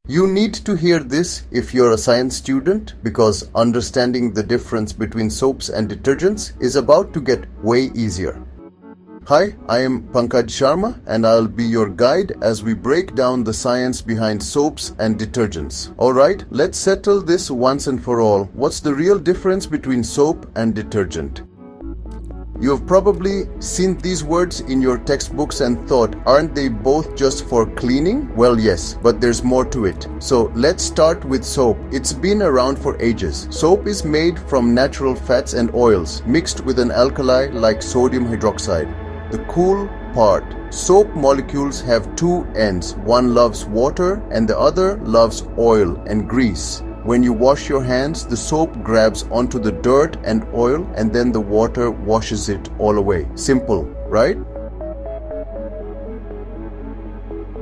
You need to hear this if you're a science student, because understanding the difference between soaps and detergents is about to get way easier. Hi, I am Pankaj Sharma and I'll be your guide as we break down the science behind soaps and detergents. Alright, let's settle this once and for all. What's the real difference between soap and detergent? You have probably seen these words in your textbooks and thought, aren't they both just for cleaning? Well, yes, but there's more to it. So let's start with soap. It's been around for ages. Soap is made from natural fats and oils mixed with an alkali like sodium hydroxide. The cool part. Soap molecules have two ends. One loves water and the other loves oil and grease. When you wash your hands, the soap grabs onto the dirt and oil and then the water washes it all away. Simple, right?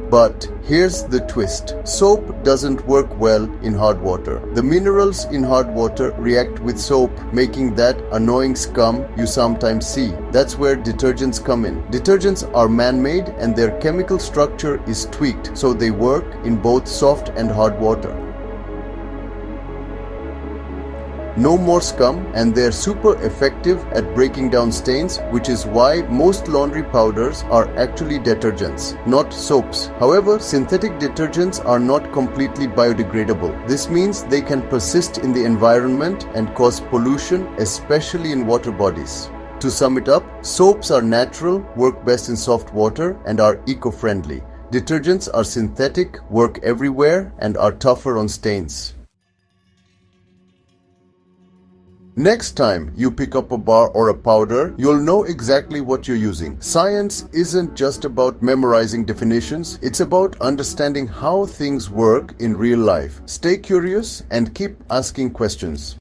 But here's the twist. Soap doesn't work well in hard water. The minerals in hard water react with soap, making that annoying scum you sometimes see. That's where detergents come in. Detergents are man-made and their chemical structure is tweaked, so they work in both soft and hard water. No more scum, and they're super effective at breaking down stains, which is why most laundry powders are actually detergents, not soaps. However, synthetic detergents are not completely biodegradable. This means they can persist in the environment and cause pollution, especially in water bodies. To sum it up, soaps are natural, work best in soft water, and are eco-friendly. Detergents are synthetic, work everywhere, and are tougher on stains. Next time you pick up a bar or a powder, you'll know exactly what you're using. Science isn't just about memorizing definitions, it's about understanding how things work in real life. Stay curious and keep asking questions.